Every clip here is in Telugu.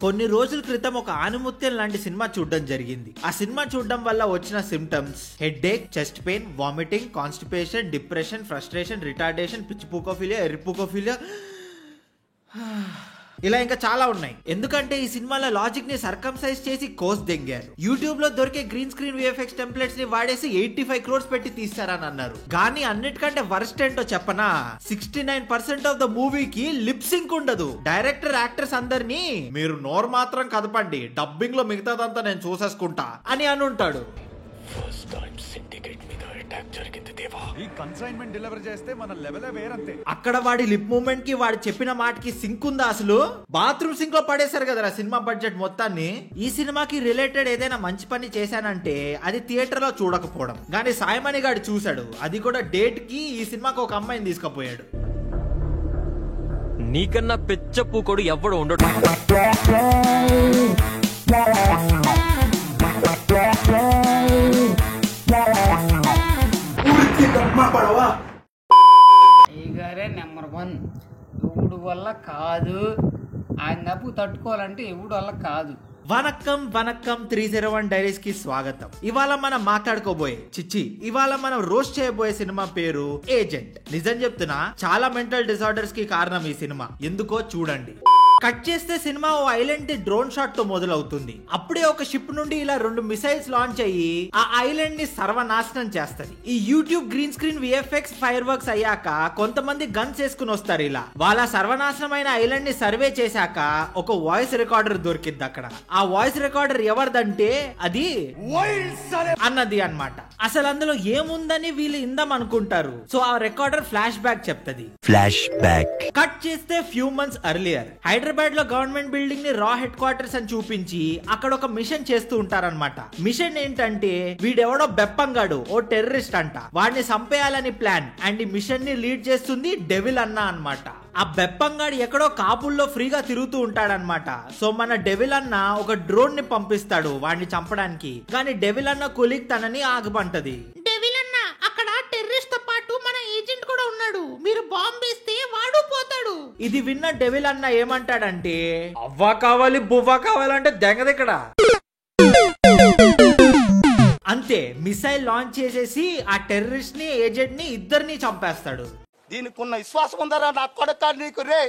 కొన్ని రోజుల క్రితం ఒక ఆనుముత్యం లాంటి సినిమా చూడడం జరిగింది. ఆ సినిమా చూడడం వల్ల వచ్చిన symptoms headache, chest pain, vomiting, constipation, depression, frustration, retardation, పిచ్చిపూకోఫిలియా, ఎర్రిపూకోఫిలియా, ఇలా ఇంకా చాలా ఉన్నాయి. ఎందుకంటే ఈ సినిమాలో లాజిక్ ని సర్కంసైజ్ చేసి కోస్ దెంగారు. యూట్యూబ్ లో దొరికే గ్రీన్ స్క్రీన్ విఎఫ్ఎక్స్ టెంప్లెట్స్ ని వాడేసి 85 crores పెట్టి తీస్తారని అన్నారు. కానీ అన్నిటికంటే వర్స్ట్ ఏంటో చెప్పనా, 69% ఆఫ్ ద మూవీకి లిప్ సింక్ ఉండదు. డైరెక్టర్, యాక్టర్స్ అందరినీ మీరు నోరు మాత్రం కదపండి, డబ్బింగ్ లో మిగతాదంతా నేను చూసేసుకుంటా అని అనుంటాడు. అక్కడ వాడి లిప్ మూమెంట్ కి వాడు చెప్పిన మాటకి సింక్ ఉందా? అసలు బాత్రూమ్ సింక్ లో పడేశారు కదా సినిమా బడ్జెట్ మొత్తాన్ని. ఈ సినిమాకి రిలేటెడ్ ఏదైనా మంచి పని చేశానంటే అది థియేటర్ లో చూడకపోవడం. కానీ సాయిమణి గారు చూశాడు, అది కూడా డేట్ కి ఈ సినిమాకి ఒక అమ్మాయిని తీసుకుపోయాడు. నీకన్నా పెచ్చ పూకోడు ఎవడు ఉండడు. నెంబర్ 1 ఎవడు వల్ల కాదు, ఆయన నవ్వు తట్టుకోవాలంటే ఎవడు వల్ల కాదు. వనక్కం 301 డైరీస్ కి స్వాగతం. ఇవాళ మనం మాట్లాడుకోబోయే ఇవాళ మనం రోస్ట్ చేయబోయే సినిమా పేరు ఏజెంట్. నిజం చెప్తున్నా, చాలా మెంటల్ డిసార్డర్స్ కి కారణం ఈ సినిమా. ఎందుకో చూడండి. కట్ చేస్తే సినిమా ఓ ఐలాండ్ ది డ్రోన్ షాట్ తో మొదలవుతుంది. అప్పుడే ఒక షిప్ నుండి ఇలా 2 మిసైల్స్ లాంచ్ అయ్యి ఆ ఐలాండ్ ని సర్వనాశనం చేస్తది. ఈ YouTube green screen VFX fire works అయ్యాక కొంతమంది గన్స్ వేసుకుని వస్తారు. ఇలా వాళ్ళ సర్వనాశనమైన ఐలాండ్ ని సర్వే చేశాక ఒక వాయిస్ రికార్డర్ దొరికింది అక్కడ. ఆ వాయిస్ రికార్డర్ ఎవరిదంటే అది అన్నది అన్నమాట. అసలు అందులో ఏముందని వీళ్ళు ఇందాం అనుకుంటారు. సో ఆ రికార్డర్ ఫ్లాష్ బ్యాక్ చెప్తది. కట్ చేస్తే ఫ్యూ మంత్స్ ఎర్లియర్ హైదరాబాద్ లో గవర్నమెంట్ బిల్డింగ్ ని రా హెడ్ క్వార్టర్స్ అని చూపించి అక్కడ ఒక మిషన్ చేస్తూ ఉంటారన్నమాట. మిషన్ ఏంటంటే వీడెవడో బెప్పంగాడు, ఓ టెర్రరిస్ట్ అంట, వాడిని చంపేయాలని ప్లాన్. అండ్ ఈ మిషన్ ని లీడ్ చేస్తుంది డెవిల్ అన్న అన్నమాట. ఆ బెప్పంగాడు ఎక్కడో కాబూల్లో ఫ్రీగా తిరుగుతూ ఉంటాడనమాట. సో మన డెవిల్ అన్న ఒక డ్రోన్ ని పంపిస్తాడు వాడిని చంపడానికి. కానీ డెవిల్ అన్న కొలీగ్ తనని ఆగమంటది. డెవిల్ అన్న, అక్కడ టెర్రరిస్ట్ తో పాటు మన ఏజెంట్ కూడా ఉన్నాడు, మీరు బాంబు వేస్తే వాడు పోతాడు. ఇది విన్న డెవిల్ అన్న ఏమంటాడంటే, అవ్వా కావాలి బువ్వా కావాలంటే దెంగదిక్కడ. అంతే, మిసైల్ లాంచ్ చేసేసి ఆ టెర్రరిస్ట్ ని, ఏజెంట్ ని, ఇద్దరిని చంపేస్తాడు. దీనికి ఉన్న విశ్వాసం ఉందరా నా కొడక నీకు రే,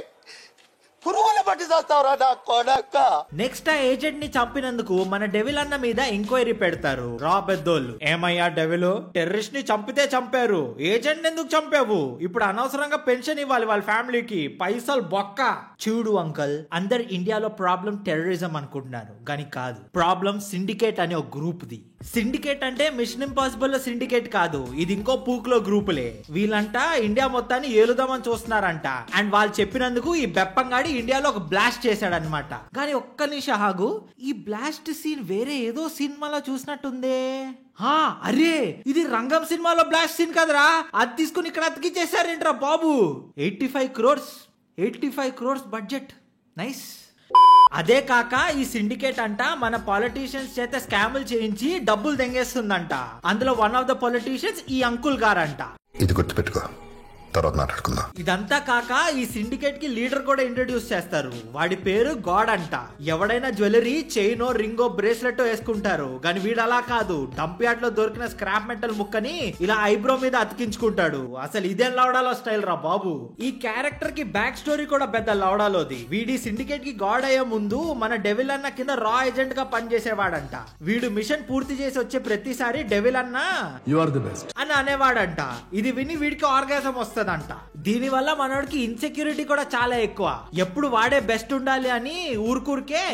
పురుగుల బట్టి చేస్తావురా నా కొడక. నెక్స్ట్ ఆ ఏజెంట్ ని చంపినందుకు మన డెవిల్ అన్న మీద ఎంక్వైరీ పెడతారు రా పెద్దోళ్ళు. ఏమయ్యా డెవిల్, టెర్రరిస్ట్ ని చంపితే చంపారు, ఏజెంట్ ఎందుకు చంపావు? ఇప్పుడు అనవసరంగా పెన్షన్ ఇవ్వాలి వాళ్ళ ఫ్యామిలీకి, పైసలు బొక్క. చూడు అంకల్, అందరు ఇండియాలో ప్రాబ్లం టెర్రరిజం అనుకుంటున్నారు, కానీ కాదు. ప్రాబ్లం సిండికేట్ అనే ఒక గ్రూప్ ది. సిండికేట్ అంటే మిషన్ ఇంపాసిబుల్ లో సిండికేట్ కాదు, ఇది ఇంకో పూక్లో గ్రూపులే. వీళ్ళంట ఇండియా మొత్తాన్ని ఏలుదామని చూస్తున్నారంట. అండ్ వాళ్ళు చెప్పినందుకు ఈ బెప్పంగాడి ఇండియాలో ఒక బ్లాస్ట్ చేశాడనమాట. కానీ ఒక్క నిమిషం ఆగు, ఈ బ్లాస్ట్ సీన్ వేరే ఏదో సినిమాలో చూసినట్టుందే. అరే, ఇది రంగం సినిమాలో బ్లాస్ట్ సీన్ కదరా, అది తీసుకుని ఇక్కడ అతికిచ్చేసారేంట్రా బాబు. 85 crores బడ్జెట్, నైస్. అదే కాక ఈ సిండికేట్ అంట మన పాలిటీషియన్స్ చేత స్కాములు చేయించి డబ్బులు దెంగేస్తుందంట. అందులో వన్ ఆఫ్ ద పాలిటీషియన్స్ ఈ అంకుల్ గారంట. ఇది గుర్తుపెట్టుకో, తర్వాత మాట్లాడుకుందాం. ఇదంతా కాక ఈ సిండికేట్ కి లీడర్ కూడా ఇంట్రడ్యూస్ చేస్తారు. వాడి పేరు గాడ్ అంట. ఎవడైనా జ్యువెలరీ, చైనో, రింగో, బ్రేస్లెట్ వేసుకుంటారు. కానీ వీడు అలా కాదు, డంప్ యార్డ్ లో దొరికిన స్క్రాప్ మెటల్ ముక్కని ఇలా ఐబ్రో మీద అతికించుకుంటాడు. అసలు ఇదేం లౌడాలో స్టైల్ రా బాబు. ఈ క్యారెక్టర్ కి బ్యాక్ స్టోరీ కూడా పెద్ద లౌడాలోది. వీడి సిండికేట్ కి గాడ్ అయ్యే ముందు మన డెవిల్ అన్న కింద రా ఏజెంట్ గా పనిచేసేవాడంట. వీడు మిషన్ పూర్తి చేసి వచ్చే ప్రతిసారి డెవిల్ అన్న యు ఆర్ ది బెస్ట్ అని అనేవాడంట. ఇది విని వీడికి ఆర్గాజం వస్తుంది. దీని వల్ల మనోడికి ఇన్సెక్యూరిటీ కూడా చాలా ఎక్కువ. ఎప్పుడు వాడే బెస్ట్ ఉండాలి అని ఊరుకూరికే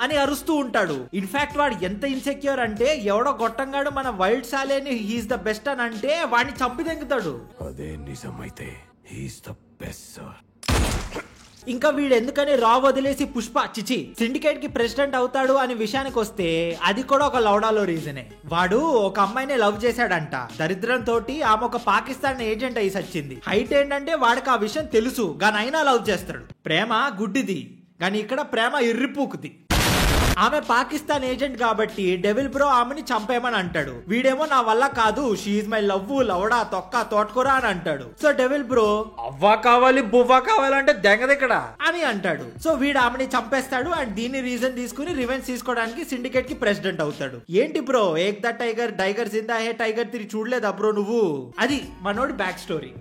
అని అరుస్తూ ఉంటాడు. ఇన్ఫాక్ట్ వాడు ఎంత ఇన్సెక్యూర్ అంటే, ఎవడో గొట్టంగాడు మన వైల్డ్ సాలేని హీస్ ద బెస్ట్ అని అంటే వాడిని చంపి దెంగుతాడు. అదే నిజమైతే హీస్ ద బెస్ట్ సార్. ఇంకా వీడు ఎందుకని రా వదిలేసి పుష్ప సిండికేట్ కి ప్రెసిడెంట్ అవుతాడు అనే విషయానికి వస్తే అది కూడా ఒక లౌడాలో రీజనే. వాడు ఒక అమ్మాయిని లవ్ చేశాడంట. దరిద్రం తోటి ఆమె ఒక పాకిస్తాన్ ఏజెంట్ అయి సచ్చింది. హైట్ ఏంటంటే వాడికి ఆ విషయం తెలుసు, గాని అయినా లవ్ చేస్తాడు. ప్రేమ గుడ్డిది, గాని ఇక్కడ ప్రేమ ఇర్రిపూకుది. ఆమె పాకిస్తాన్ ఏజెంట్ కాబట్టి డెవిల్ బ్రో ఆమెని చంపేమని అంటాడు. వీడేమో నా వల్ల కాదు, షీఈ్ మై లవ్, లవడా తొక్క తోటకూర అని అంటాడు. సో డెవిల్ బ్రో అవ్వా కావాలి బువ్వా కావాలంటే దెంగదిక్కడ అని అంటాడు. సో వీడు ఆమెని చంపేస్తాడు అండ్ దీన్ని రీజన్ తీసుకుని రివెంజ్ తీసుకోవడానికి సిండికేట్ కి ప్రెసిడెంట్ అవుతాడు. ఏంటి bro Ek Tha Tiger Tiger Zinda Hai Tiger 3 చూడలేదా బ్రో నువ్వు? అది మనోడి బ్యాక్ స్టోరీ.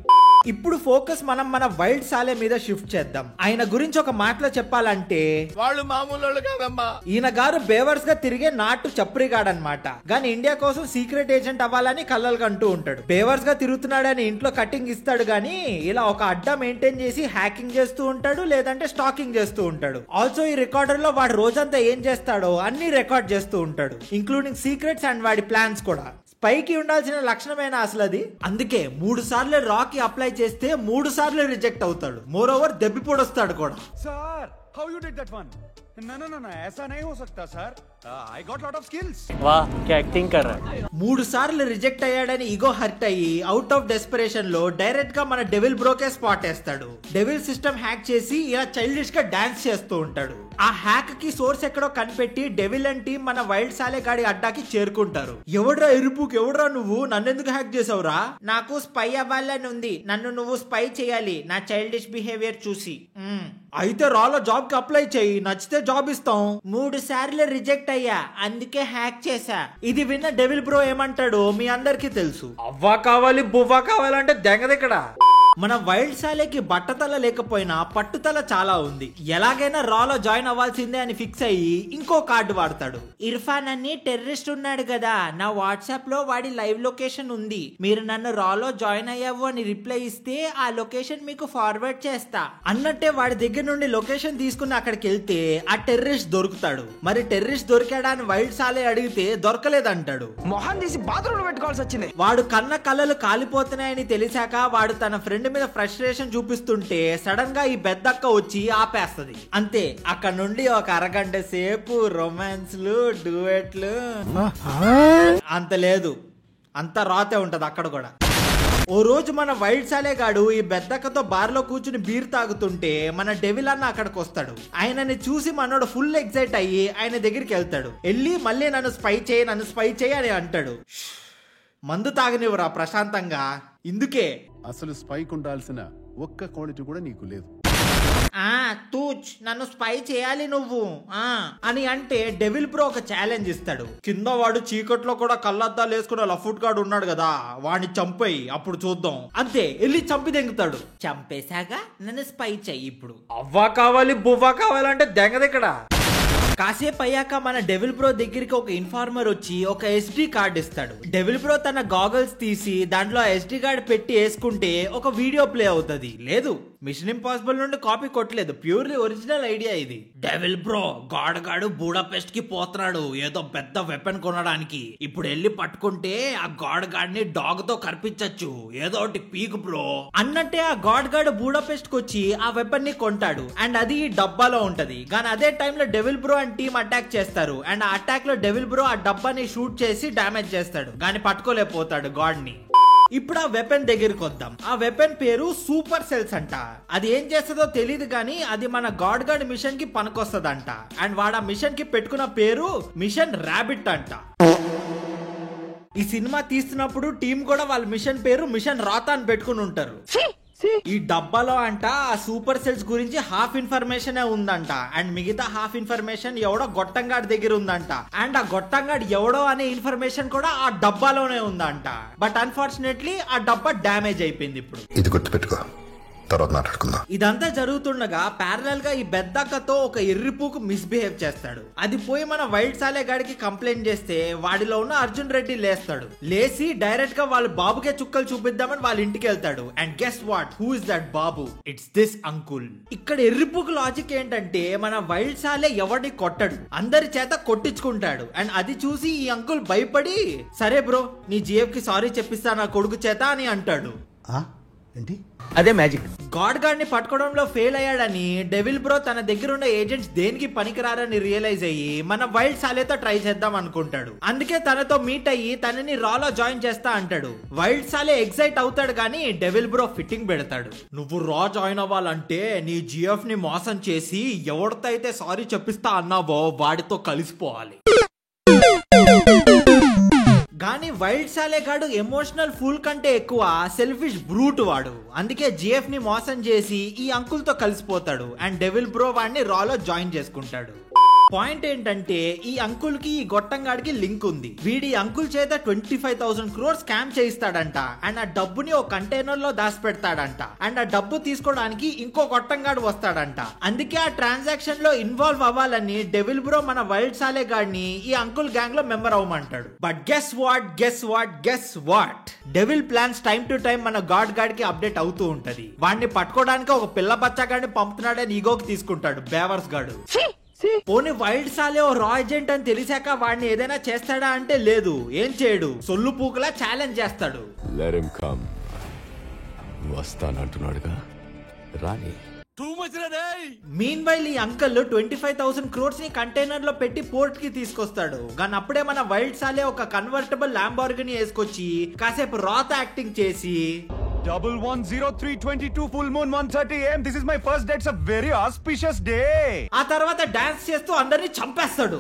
ఇప్పుడు ఫోకస్ మనం మన వైల్డ్ సాలే మీద షిఫ్ట్ చేద్దాం. ఆయన గురించి ఒక మాటలో చెప్పాలంటే వాళ్ళు మామూలు కాదమ్మా. ఈయన గారు బేవర్స్ గా తిరిగే నాటు చప్రిగాడనమాట. గాని ఇండియా కోసం సీక్రెట్ ఏజెంట్ అవ్వాలని కలలు కంటూ ఉంటాడు. బేవర్స్ గా తిరుగుతున్నాడని ఇంట్లో కటింగ్ ఇస్తాడు గానీ ఇలా ఒక అడ్డా మెయింటైన్ చేసి హ్యాకింగ్ చేస్తూ ఉంటాడు, లేదంటే స్టాకింగ్ చేస్తూ ఉంటాడు. ఆల్సో ఈ రికార్డర్ లో వాడు రోజంతా ఏం చేస్తాడో అన్ని రికార్డ్ చేస్తూ ఉంటాడు, ఇంక్లూడింగ్ సీక్రెట్స్ అండ్ వాడి ప్లాన్స్ కూడా. స్పైకి ఉండాల్సిన లక్షణమేనా అసలు అది? అందుకే 3 సార్లు రాకి అప్లై చేస్తే 3 సార్లు రిజెక్ట్ అవుతాడు. మోర్ ఓవర్ దెబ్బిపోడొస్తాడు కూడా. Sir, how you did that one? No, ऐसा नहीं हो सकता sir. I got lot of skills. वाह क्या एक्टिंग कर रहा है. 3 సార్లు రిజెక్ట్ అయ్యాడని ఈగో హర్ట్ అయ్యి అవుట్ ఆఫ్ డెస్పరేషన్ లో డైరెక్ట్ గా మన డెవిల్ బ్రోకే స్పాట్ వేస్తాడు. డెవిల్ సిస్టమ్ హ్యాక్ చేసి ఇలా చైల్డిష్ గా డాన్స్ చేస్తూ ఉంటాడు. ఆ హ్యాక్ కి సోర్స్ ఎక్కడో కనిపెట్టి డెవిల్ అండ్ టీమ్ మన వైల్డ్ సాలే గాడి అడ్డాకి చేరుకుంటారు. ఎవడ్రా ఎరుపుకి, ఎవడ్రా నువ్వు, నన్నెందుకు హ్యాక్ చేసావురా? నాకు స్పై అవ్వాలని ఉంది, నన్ను నువ్వు స్పై చేయాలి నా చైల్డిష్ బిహేవియర్ చూసి. అయితే రాలో జాబ్ కి అప్లై చేయి, నచ్చితే జాబ్ ఇస్తాం. 3 సార్లు రిజెక్ట్ అయ్యా అందుకే హ్యాక్ చేశా. ఇది విన్న డెవిల్ బ్రో ఏమంటాడు మీ అందరికీ తెలుసు. అవ్వా కావాలి బువ్వా కావాలంటే దెంగదిక్కడ. మన వైల్డ్ సాలేకి బట్టతల లేకపోయినా పట్టుతల చాలా ఉంది. ఎలాగైనా రాలో జాయిన్ అవ్వాల్సిందే అని ఫిక్స్ అయ్యి ఇంకో కార్డు వాడతాడు. ఇర్ఫాన్ అని టెర్రరిస్ట్ ఉన్నాడు కదా, నా వాట్సాప్ లో వాడి లైవ్ లొకేషన్ ఉంది, మీరు నన్ను రాలో జాయిన్ అయ్యావు అని రిప్లై ఇస్తే ఆ లొకేషన్ మీకు ఫార్వర్డ్ చేస్తా అన్నట్టే వాడి దగ్గర నుండి లొకేషన్ తీసుకుని అక్కడికి వెళ్తే ఆ టెర్రరిస్ట్ దొరుకుతాడు. మరి టెర్రరిస్ట్ దొరికాడా అని వైల్డ్ సాలే అడిగితే దొరకలేదంటాడు. మొహం తీసి బాత్రూమ్ లో పెట్టుకోవాల్సి వచ్చింది. వాడు కన్న కళ్ళలు కాలిపోతున్నాయని తెలిసాక వాడు తన ఫ్రెండ్ మీద ఫ్రస్ట్రేషన్ చూపిస్తుంటే సడన్ గా ఈ బెద్దక్క వచ్చి ఆపేస్తది. అంతే, అక్కడ నుండి ఒక అరగంట సేపు రొమాన్స్లు డ్యూయెట్లు అంత లేదు, అంత రాతే ఉంటది అక్కడ కూడా. ఓ రోజు మన వైల్డ్ సాలే గాడు ఈ బెద్దక్కతో బార్లో కూర్చుని బీర్ తాగుతుంటే మన డెవిల్ అన్న అక్కడికి వస్తాడు. ఆయనని చూసి మనోడు ఫుల్ ఎక్సైట్ అయ్యి ఆయన దగ్గరికి వెళ్తాడు. వెళ్ళి మళ్ళీ నన్ను స్పై చేయి అని అంటాడు. మందు తాగనివ్వరా ప్రశాంతంగా, ఇందుకే అసలు స్పైక్ ఉండాల్సిన ఒక్క క్వాలిటీ కూడా నీకు లేదు. తూచ్ నన్ను స్పై చేయాలి నువ్వు అని అంటే డెవిల్ బ్రో ఒక ఛాలెంజ్ ఇస్తాడు. కింద వాడు చీకట్లో కూడా కళ్ళద్దాలు వేసుకున్న లఫుట్ గాడు ఉన్నాడు కదా, వాడిని చంపేయి అప్పుడు చూద్దాం. అంతే, వెళ్ళి చంపి దెంగుతాడు. చంపేశాగా నన్ను స్పై చెయ్యి ఇప్పుడు. అవ్వా కావాలి బువ్వా కావాలంటే దెంగదిక్కడ. కాసేపు అయ్యాక మన డెవిల్ బ్రో దగ్గరికి ఒక ఇన్ఫార్మర్ వచ్చి ఒక SD కార్డ్ ఇస్తాడు. డెవిల్ బ్రో తన గాగల్స్ తీసి దాంట్లో SD కార్డ్ పెట్టి వేసుకుంటే ఒక వీడియో ప్లే అవుతుంది. లేదు, మిషన్ ఇంపాసిబుల్ నుండి కాపీ కొట్టలేదు, ప్యూర్లీ ఒరిజినల్ ఐడియా ఇది. డెవిల్ బ్రో గాడు బూడాపెస్ట్ కి పోతున్నాడు ఏదో పెద్ద వెపన్ కొనడానికి. ఇప్పుడు వెళ్ళి పట్టుకుంటే ఆ గాడిని డాగ్ తో కర్పించచ్చు, ఏదో ఒకటి పీక్ బ్రో అన్నట్టే ఆ గాడు బూడాపెస్ట్ కి వచ్చి ఆ వెపన్ ని కొంటాడు. అండ్ అది ఈ డబ్బాలో ఉంటది. కానీ అదే టైంలో devil bro and team attack చేస్తారు. అండ్ ఆ అటాక్ లో డెవిల్ బ్రో ఆ డబ్బాని షూట్ చేసి డామేజ్ చేస్తాడు, కానీ పట్టుకోలేకపోతాడు గాడ్ ని. ఇప్పుడు ఆ వెపన్ దగ్గరికి వద్దాం. ఆ వెపన్ పేరు సూపర్ సెల్స్ అంట. అది ఏం చేస్తుందో తెలియదు కానీ అది మన గాడ్ మిషన్ కి పనికొస్తదంట. అండ్ వాడు ఆ మిషన్ కి పెట్టుకున్న పేరు మిషన్ ర్యాబిట్ అంట. ఈ సినిమా తీస్తున్నప్పుడు టీం కూడా వాళ్ళ మిషన్ పేరు మిషన్ రాతా అని పెట్టుకుని ఉంటారు. ఈ డబ్బాలో అంట ఆ సూపర్ సెల్స్ గురించి హాఫ్ ఇన్ఫర్మేషన్ ఉందంట. అండ్ మిగతా హాఫ్ ఇన్ఫర్మేషన్ ఎవడో గొట్టంగాడి దగ్గర ఉందంట. అండ్ ఆ గొట్టంగాడి ఎవడో అనే ఇన్ఫర్మేషన్ కూడా ఆ డబ్బాలోనే ఉందంట. బట్ అన్ఫార్చునేట్లీ ఆ డబ్బా డ్యామేజ్ అయిపోయింది. ఇప్పుడు ఇది గుర్తుపెట్టుకో, తర్వాత మాట్లాడుకుందాం. ఇదంతా జరుగుతుండగా ప్యారలల్ గా ఈ బెద్దక్కతో ఒక ఎర్రిపూకు మిస్బిహేవ్ చేస్తాడు. అది పోయి మన వైల్డ్ సాలే గాడికి కంప్లైంట్ చేస్తే వాడిలో ఉన్న అర్జున్ రెడ్డి లేస్తాడు. లేసి డైరెక్ట్ గా వాళ్ళ బాబుకే చుక్కలు చూపిద్దామని వాళ్ళ ఇంటికి వెళ్తాడు. And guess what, who is that Babu? It's this uncle. ఇక్కడ ఎర్రిపూకు లాజిక్ ఏంటంటే మన వైల్డ్ సాలే ఎవరిని కొట్టడు, అందరి చేత కొట్టించుకుంటాడు. అండ్ అది చూసి ఈ అంకుల్ భయపడి సరే బ్రో నీ జిఎఫ్ కి సారీ చెప్పిస్తా నా కొడుకు చేత అని అంటాడు. ఏంటి అదే మ్యాజిక్. గాడ్ గార్డ్ ని పట్టుకోవడంలో ఫెయిల్ అయ్యాడని డెవిల్ బ్రో తన దగ్గర ఉన్న ఏజెంట్స్ దేనికి పనికిరారని రియలైజ్ అయ్యి మన వైల్డ్ సాలేతో ట్రై చేద్దాం అనుకుంటాడు. అందుకే తనతో మీట్ అయ్యి తనని రాలో జాయిన్ చేస్తా అంటాడు. వైల్డ్ సాలే ఎక్సైట్ అవుతాడు కానీ డెవిల్ బ్రో ఫిట్టింగ్ పెడతాడు. నువ్వు రా జాయిన్ అవ్వాలంటే నీ జిఎఫ్ ని మోసం చేసి ఎవరితో అయితే సారీ చెప్పిస్తా అన్నావో వాడితో కలిసిపోవాలి. కానీ వైల్డ్ సాలే గాడు ఎమోషనల్ ఫూల్ కంటే ఎక్కువ సెల్ఫిష్ బ్రూట్ వాడు. అందుకే జిఎఫ్ ని మోసం చేసి ఈ అంకుల్ తో కలిసిపోతాడు అండ్ డెవిల్ బ్రో వాడిని రాలో జాయిన్ చేసుకుంటాడు. పాయింట్ ఏంటంటే ఈ అంకుల్ కి ఈ గొట్టంగాడికి లింక్ ఉంది. వీడి అంకుల్ చేత 25,000 crores స్కామ్ చేయిస్తాడంట అండ్ ఆ డబ్బుని ఒక కంటైనర్ లో దాచి పెడతాడంట అండ్ ఆ డబ్బు తీసుకోవడానికి ఇంకో గొట్టంగాడు వస్తాడంట. అందుకే ఆ ట్రాన్సాక్షన్ లో ఇన్వాల్వ్ అవ్వాలని డెవిల్ బ్రో మన వైల్డ్ సాలే గాడిని ఈ అంకుల్ గ్యాంగ్ లో మెంబర్ అవ్వమంటాడు. But guess what devil plans time to time మన గాడ్ గాడికి అప్డేట్ అవుతూ ఉంటది. వాడిని పట్టుకోవడానికి ఒక పిల్ల బచ్చగాడిని పంపుతున్నాడని ఈగోకి తీసుకుంటాడు బేవర్స్ గాడు. పోనీ వైల్డ్ సాలే ఓ రా ఏజెంట్ అని తెలిసాక వాడిని ఏదైనా చేస్తాడా అంటే లేదు, ఏం చేయడు. సొల్లు పూకులా ఛాలెంజ్ చేస్తాడు. వస్తానంటున్నాడుగా రాని. మీన్ వైల్ ఈ అంకల్ 25,000 crores ని కంటైనర్ లో పెట్టి పోర్ట్ కి తీసుకొస్తాడు. కానీ అప్పుడే మన వైల్డ్ సాలే ఒక కన్వర్టబుల్ ల్యాంబోర్గిని వేసుకొచ్చి కాసేపు రాత యాక్టింగ్ చేసి 110322 full moon 1:30 AM. This is my first day. It's a very auspicious day. ఆ తర్వాత డాన్స్ చేస్తూ అందరిని చంపేస్తాడు.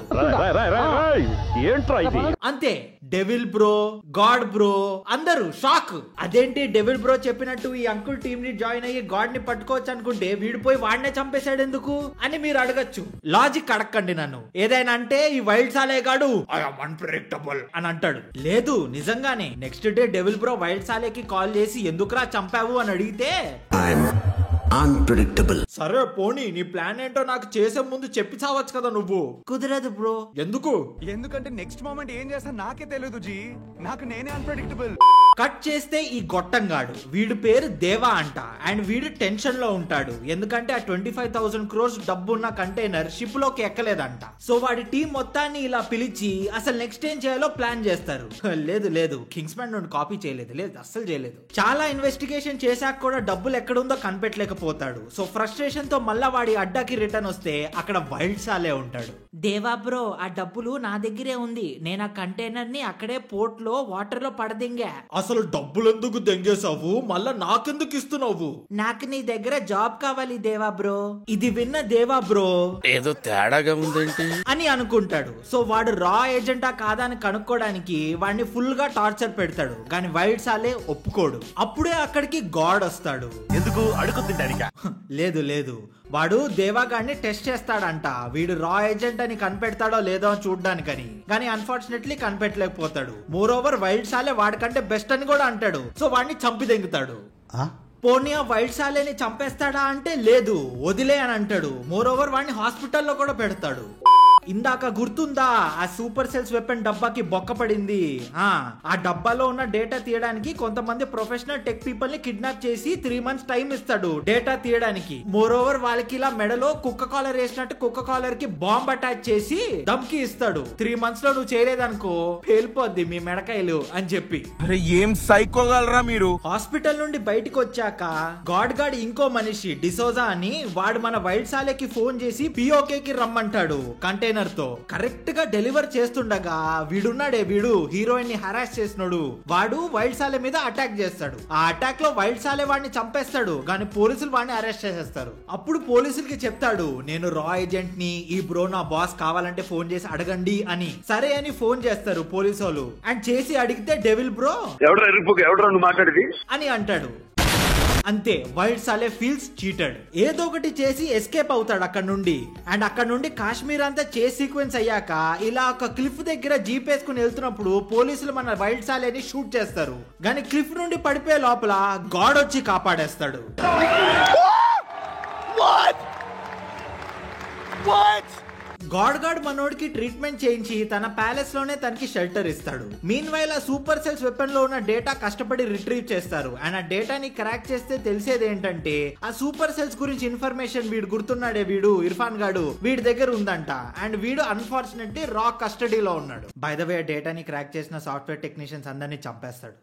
అంతే, డెవిల్ బ్రో, గాడ్ బ్రో అందరూ షాక్. అదేంటి డెవిల్ బ్రో చెప్పినట్టు ఈ అంకుల్ టీమ్ ని జాయిన్ అయ్యి గాడ్ ని పట్టుకోవచ్చు అనుకుంటే వీడు పోయి వాడినే చంపేశాడు ఎందుకు అని మీరు అడగచ్చు. లాజిక్ అడగండి నన్ను. ఏదైనా అంటే ఈ వైల్డ్ సాలే గాడు ఐఎమ్ అన్ప్రెడిక్టబుల్ అని అంటాడు. లేదు, నిజంగానే next day devil bro wild సాలేకి కాల్ చేసి ఎందుకురా చంపావు అని అడిగితే అన్ప్రెడిక్టబుల్. సరే పోనీ నీ ప్లాన్ ఏంటో నాకు చేసే ముందు చెప్పి చావచ్చు కదా నువ్వు. కుదరదు బ్రో. ఎందుకంటే నెక్స్ట్ మూమెంట్ ఏం చేస్తా నాకే తెలియదు జీ. నాకు నేనే అన్ప్రెడిక్టబుల్. కట్ చేస్తే ఈ గొట్టంగాడు వీడి పేరు దేవా అంట అండ్ వీడు టెన్షన్ లో ఉంటాడు. ఎందుకంటే ఆ 25,000 crores డబ్బు ఉన్న కంటైనర్ షిప్ లోకి ఎక్కలేదంట. సో వాడి టీం మొత్తాన్ని ఇలా పిలిచి అసలు నెక్స్ట్ ఏం చేయాలో ప్లాన్ చేస్తారు. లేదు కింగ్స్ మ్యాన్ నుండి కాపీ చేయలేదు, అస్సలు చేయలేదు. చాలా ఇన్వెస్టిగేషన్ చేశాక కూడా డబ్బులు ఎక్కడుందో కనిపెట్టలేకపోతాడు. సో ఫ్రస్ట్రేషన్ తో మళ్ళా వాడి అడ్డాకి రిటర్న్ వస్తే అక్కడ వైల్డ్ సాలే ఉంటాడు. దేవా బ్రో, ఆ డబ్బులు నా దగ్గరే ఉంది. నేను ఆ కంటైనర్ ని అక్కడే పోర్ట్ లో వాటర్ లో పడదింగా. అసలు డబ్బులు ఎందుకు దెంగేసావు? మళ్ళా నాకెందుకు ఇస్తున్నావు? నాకు నీ దగ్గర జాబ్ కావాలి దేవా బ్రో. ఇది విన్న దేవా బ్రో ఏదో తేడాగా ఉందేంటి అని అనుకుంటాడు. సో వాడు రా ఏజెంటా కాదా అని కనుక్కోవడానికి వాడిని ఫుల్ గా టార్చర్ పెడతాడు. కానీ వైల్డ్ సాలే ఒప్పుకోడు. అప్పుడే అక్కడికి గాడ్ వస్తాడు. ఎందుకు అడుగుతుంటానిక? లేదు వాడు దేవాగాడిని టెస్ట్ చేస్తాడంట. వీడు రా ఏజెంట్ అని కనిపెడతాడో లేదో అని చూడ్డానికని. కానీ అన్ఫార్చునేట్లీ కనిపెట్టలేకపోతాడు. మోర్ ఓవర్ వైల్డ్ సాలే వాడికంటే బెస్ట్ అని కూడా అంటాడు. సో వాడిని చంపి దెంగుతాడు. పోనీ ఆ వైల్డ్ సాలేని చంపేస్తాడా అంటే లేదు, వదిలే అని అంటాడు. మోర్ ఓవర్ వాడిని హాస్పిటల్లో కూడా పెడతాడు. ఇందాక గుర్తుందా ఆ సూపర్ సెల్స్ వెపన్ డబ్బాకి బొక్క పడింది? ఆ డబ్బాలో ఉన్న డేటా తీయడానికి కొంతమంది ప్రొఫెషనల్ టెక్ పీపుల్ ని కిడ్నాప్ చేసి 3 months టైం ఇస్తాడు డేటా తీయడానికి. మోర్ ఓవర్ వాళ్ళకి ఇలా మెడలో కుక్క కాలర్ వేసినట్టు కుక్క కాలర్ కి బాంబ్ అటాచ్ చేసి దమ్కి ఇస్తాడు. 3 months లో నువ్వు చేయలేదనుకో పేలిపోద్ది మీ మెడకాయలు అని చెప్పి. ఏం సైకోగలరా మీరు? హాస్పిటల్ నుండి బయటికి వచ్చాక గాడ్ ఇంకో మనిషి డిసోజా అని వాడు మన వైల్డ్ సాలేకి ఫోన్ చేసి పిఓకే కి రమ్మంటాడు కంటైనర్ తో. కరెక్ట్ గా డెలివర్ చేస్తుండగా వీడున్నాడే వీడు హీరోయిన్ ని హరాస్ చేసినాడు. వాడు వైల్డ్ సాలే మీద అటాక్ చేస్తాడు. ఆ అటాక్ లో వైల్డ్ సాలే వాడిని చంపేస్తాడు. కానీ పోలీసులు వాడిని అరెస్ట్ చేసేస్తారు. అప్పుడు పోలీసులకి చెప్తాడు, నేను రా ఏజెంట్ ని, ఈ బ్రో నా బాస్, కావాలంటే ఫోన్ చేసి అడగండి అని. సరే అని ఫోన్ చేస్తారు పోలీసు వాళ్ళు. అండ్ చేసి అడిగితే డెవిల్ బ్రో మాట్లాడేది అని అంటాడు. అంతే, వైల్డ్ సాలే ఫీల్స్ చీటెడ్. ఏదో ఒకటి చేసి ఎస్కేప్ అవుతాడు అక్కడ నుండి. అండ్ అక్కడ నుండి కాశ్మీర్ అంతా చేస్ సీక్వెన్స్ అయ్యాక ఇలా ఒక క్లిఫ్ దగ్గర జీప్ వేసుకుని వెళ్తున్నప్పుడు పోలీసులు మన వైల్డ్ సాలేని షూట్ చేస్తారు. కానీ క్లిఫ్ నుండి పడిపోయే లోపల గాడ్ వచ్చి కాపాడేస్తాడు. గాడ్ మనోడికి ట్రీట్మెంట్ చేయించి తన ప్యాలెస్ లోనే తనకి షెల్టర్ ఇస్తాడు. మీన్ వైల్ ఆ సూపర్ సెల్స్ వెపన్ లో ఉన్న డేటా కష్టపడి రిట్రీవ్ చేస్తారు. అండ్ ఆ డేటాని క్రాక్ చేస్తే తెలిసేది ఏంటంటే ఆ సూపర్ సెల్స్ గురించి ఇన్ఫర్మేషన్ వీడు గుర్తున్నాడే వీడు ఇర్ఫాన్ గాడు వీడి దగ్గర ఉందంట. అండ్ వీడు అన్ఫార్చునేట్లీ రా కస్టడీలో ఉన్నాడు. బై ద వే డేటాని క్రాక్ చేసిన సాఫ్ట్వేర్ టెక్నీషియన్స్ అందరినీ చంపేస్తాడు.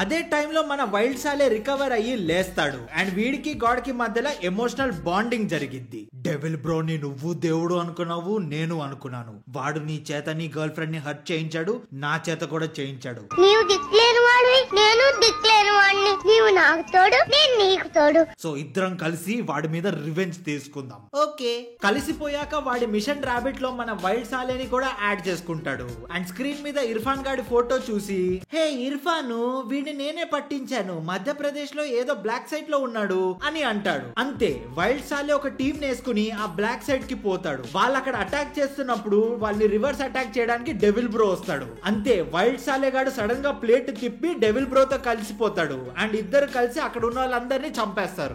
అదే టైంలో మన వైల్డ్ సాలే రికవర్ అయ్యి లేస్తాడు అండ్ వీడికి గాడ్ కి మధ్యలో ఎమోషనల్ బాండింగ్ జరిగిద్ది. డెవిల్ బ్రోని నువ్వు దేవుడు అనుకున్నావు, నేను అనుకున్నాను. వాడు నీ చేత నీ గర్ల్ ఫ్రెండ్ ని హర్ట్ చేయించాడు, నా చేత కూడా చేయించాడు. నీవు దిక్కులేని వాడివి, నేను దిక్కులేని వాడిని. నీవు నాకు తోడు, నేను నీకు తోడు. సో ఇద్దరం కలిసి వాడి మీద రివెంజ్ తీసుకుందాం. ఓకే, కలిసిపోయాక వాడి మిషన్ రాబిట్ లో మన వైల్డ్ సాలేని కూడా యాడ్ చేసుకుంటాడు అండ్ స్క్రీన్ మీద ఇర్ఫాన్ గాడి ఫోటో చూసి, హే ఇర్ఫాన్, వీడిని నేనే పట్టించాను, మధ్యప్రదేశ్ లో ఏదో బ్లాక్ సైట్ లో ఉన్నాడు అని అంటాడు. అంతే, వైల్డ్ సాలే ఒక టీం నేసుకుని ఆ బ్లాక్ సైట్ కి పోతాడు. వాళ్ళు అక్కడ అటాక్ చేస్తున్నప్పుడు వాళ్ళని రివర్స్ అటాక్ చేయడానికి డెవిల్ బ్రో వస్తాడు. అంతే, వైల్డ్ సాలే గాడు సడన్ గా ప్లేట్ తిప్పి డెవిల్ బ్రో తో కలిసిపోతాడు అండ్ ఇద్దరు కలిసి అక్కడ ఉన్న వాళ్ళందరినీ చంపేస్తారు.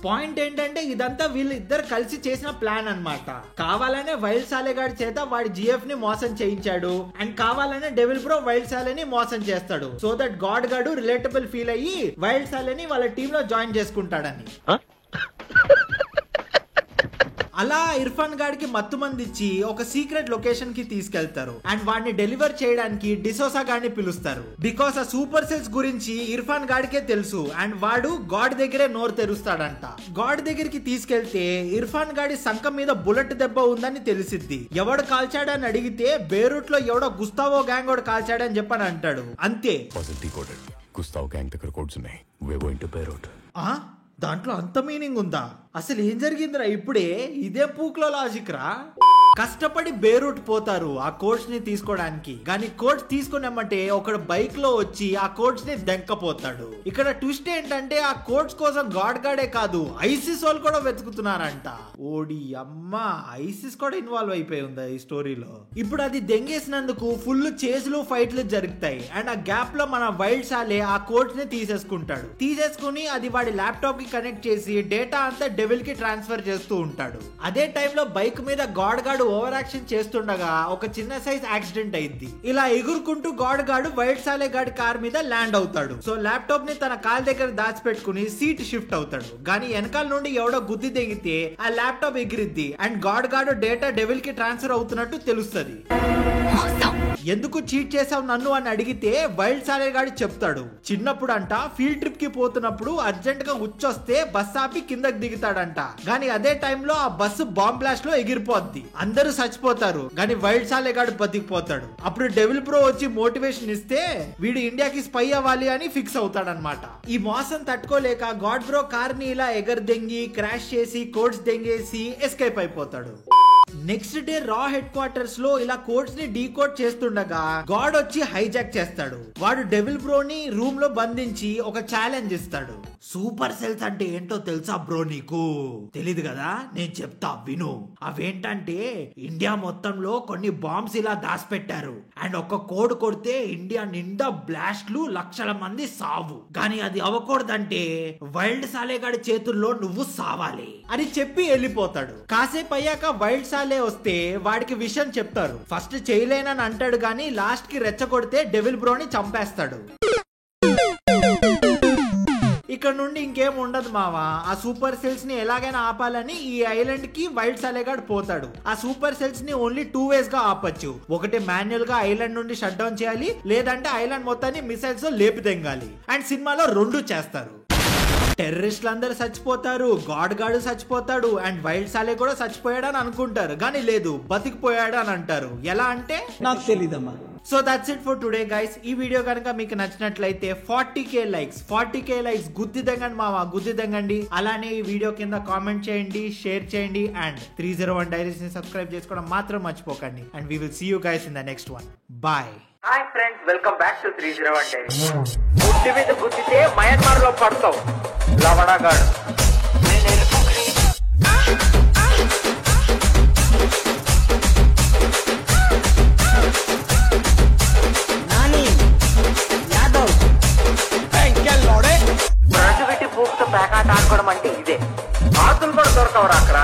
పాయింట్ ఏంటంటే ఇదంతా వీళ్ళు ఇద్దరు కలిసి చేసిన ప్లాన్ అన్నమాట. కావాలనే వైల్డ్ సాలే గాడి చేత వాడి జిఎఫ్ ని మోసం చేయించాడు అండ్ కావాలనే డెవిల్ బ్రో వైల్డ్ సాలేని మోసం చేస్తాడు. సో దట్ గాడ్ గాడు రిలేటబుల్ ఫీల్ అయ్యి వైల్డ్ సాలేని వాళ్ళ టీమ్ లో జాయిన్ చేసుకుంటాడని. అలా ఇర్ఫాన్ గాడికి మత్తు మంది ఇచ్చి ఒక సీక్రెట్ లొకేషన్ కి తీసుకెళ్తారు అండ్ వాడిని డెలివర్ చేయడానికి డిసోసా గాడిని పిలుస్తారు. బికాస్ ఆ సూపర్ సెల్స్ గురించి ఇర్ఫాన్ గాడికే తెలుసు అండ్ వాడు గాడ్ దగ్గరే నోరు తెరుస్తాడంట. గాడ్ దగ్గరికి తీసుకెళ్తే ఇర్ఫాన్ గాడి సంఖం మీద బుల్లెట్ దెబ్బ ఉందని తెలిసిద్ది. ఎవడు కాల్చాడని అడిగితే బేరూట్ లో ఎవడో గుస్తావో గ్యాంగ్ వాడు కాల్చాడని చెప్పని అంటాడు. అంతే, గుస్తావో గ్యాంగ్ దగ్గర కోడ్స్ ఉన్నాయి. We going to Beirut. దాంట్లో అంత మీనింగ్ ఉందా? అసలు ఏం జరిగిందిరా ఇప్పుడే? ఇదే పూక్లో లాజిక్ రా. కష్టపడి బేరూట్ పోతారు ఆ కోడ్స్ ని తీసుకోవడానికి. కానీ కోడ్స్ తీసుకున్నామంటే ఒకడు బైక్ లో వచ్చి ఆ కోడ్స్ ని దెంకపోతాడు. ఇక్కడ ట్విస్ట్ ఏంటంటే ఆ కోడ్స్ కోసం గాడ్ గాడే కాదు, ఐసిస్ వాళ్ళు కూడా వెతుకుతున్నారంట. ఓడి అమ్మ, ఐసిస్ కూడా ఇన్వాల్వ్ అయిపోయి ఉందా ఈ స్టోరీలో. ఇప్పుడు అది దెంగేసినందుకు ఫుల్ చేసులు ఫైట్లు జరుగుతాయి అండ్ ఆ గ్యాప్ లో మన వైల్డ్ సాలే ఆ కోడ్స్ ని తీసేసుకుని అది వాడి ల్యాప్టాప్ కి కనెక్ట్ చేసి డేటా అంతా డెవిల్ కి ట్రాన్స్ఫర్ చేస్తూ ఉంటాడు. అదే టైంలో బైక్ మీద గాడ్ గాడు ఓవర్ యాక్షన్ చేస్తుండగా ఒక చిన్న సైజ్ యాక్సిడెంట్ అయింది. ఇలా ఎగురుకుంటూ గాడ్ గాడు వైల్డ్ సాలే గాడి కార్ మీద ల్యాండ్ అవుతాడు. సో ల్యాప్టాప్ ని తన కాల్ దగ్గర దాచిపెట్టుకుని సీట్ షిఫ్ట్ అవుతాడు. కానీ వెనకాల నుండి ఎవడో గుద్ది తెగితే ఆ ల్యాప్టాప్ ఎగిరిద్ది అండ్ గాడ్ గాడు డేటా డెవిల్ కి ట్రాన్స్ఫర్ అవుతున్నట్టు తెలుస్తుంది. ఎందుకు చీట్ చేసావు నన్ను అని అడిగితే వైల్డ్ సాలే గాడి చెప్తాడు, చిన్నప్పుడు అంట ఫీల్డ్ ట్రిప్ కి పోతున్నప్పుడు అర్జెంట్ గా ఉచ్చొస్తే బస్ ఆపి కిందకి దిగుతాడంట. కానీ అదే టైంలో ఆ బస్సు బాంబ్ బ్లాస్ట్ లో ఎగిరిపోద్ది, అందరూ చచ్చిపోతారు. కానీ వైల్డ్ సాలే గాడు బతికిపోతాడు. అప్పుడు డెవిల్ బ్రో వచ్చి మోటివేషన్ ఇస్తే వీడు ఇండియాకి స్పై అవ్వాలి అని ఫిక్స్ అవుతాడనమాట. ఈ మోసం తట్టుకోలేక గాడ్ బ్రో కార్ ని ఇలా ఎగరదెంగి క్రాష్ చేసి కోడ్స్ దెంగేసి ఎస్కేప్ అయిపోతాడు. నెక్స్ట్ డే రా హెడ్ క్వార్టర్స్ లో ఇలా కోడ్స్ ని డీకోడ్ చేస్తుండగా గాడ్ వచ్చి హైజాక్ చేస్తాడు. వాడు డెవిల్ బ్రోని రూమ్ లో బంధించి ఒక ఛాలెంజ్ ఇస్తాడు. సూపర్ సెల్స్ అంటే ఏంటో తెలుసా బ్రో నీకు? తెలీదు కదా, నేను చెప్తా విను. అవేంటంటే ఇండియా మొత్తంలో కొన్ని బాంబ్స్ ఇలా దాచిపెట్టారు అండ్ ఒక కోడ్ కొడితే ఇండియా నిండా బ్లాస్ట్లు, లక్షల మంది సావు. కానీ అది అవ్వకూడదంటే వైల్డ్ సాలే గాడి చేతుల్లో నువ్వు సావాలి అని చెప్పి వెళ్ళిపోతాడు. కాసేపు అయ్యాక వైల్డ్ సాలే వస్తే వాడికి విషయం చెప్తారు. ఫస్ట్ చేయలేనని అంటాడు కానీ లాస్ట్ కి రెచ్చగొడితే డెవిల్ బ్రోని చంపేస్తాడు. ఇక్కడ నుండి ఇంకేం ఉండదు మావా. ఆ సూపర్ సెల్స్ ని ఎలాగైనా ఆపాలని ఈ ఐలాండ్ కి వైల్డ్ సాలే గాడు పోతాడు. ఆ సూపర్ సెల్స్ ని ఓన్లీ 2 ways గా ఆపచ్చు. ఒకటి మాన్యువల్ గా ఐలాండ్ నుండి షట్ డౌన్ చేయాలి, లేదంటే ఐలాండ్ మొత్తాన్ని మిసైల్స్ తో లేపి తెంగాలి. అండ్ సినిమాలో 2 చేస్తారు. టెర్రరిస్టులు అందరూ చచ్చిపోతారు, గాడ్ గాడు చచ్చిపోతాడు అండ్ వైల్డ్ సాలే కూడా చచ్చిపోయాడని అనుకుంటారు. కానీ లేదు, బతికిపోయాడు అని అంటారు. ఎలా అంటే నాకు తెలీదమ్మా. So that's it for today guys. ఈ వీడియో కనుక మీకు నచ్చినట్లయితే 40k లైక్స్ గుద్ది దంగండి మావా, గుద్ది దంగండి. అలానే ఈ వీడియో కింద కామెంట్ చేయండి, షేర్ చేయండి అండ్ 301 డైరీస్ ని సబ్స్క్రైబ్ చేసుకోవడం మాత్రం మర్చిపోకండి. And we will see you guys in the next one. Bye. Hi friends, welcome back to 301 Diaries. గుడ్డి మీద గుద్దితే మయన్మార్ లో పడతావు లవడగాడు. బ్రష్ పెట్టి పూకుతో ప్యాకాట ఆడుకోవడం అంటే ఇదే. ఆకులు కూడా దొరకవరా అక్కడ.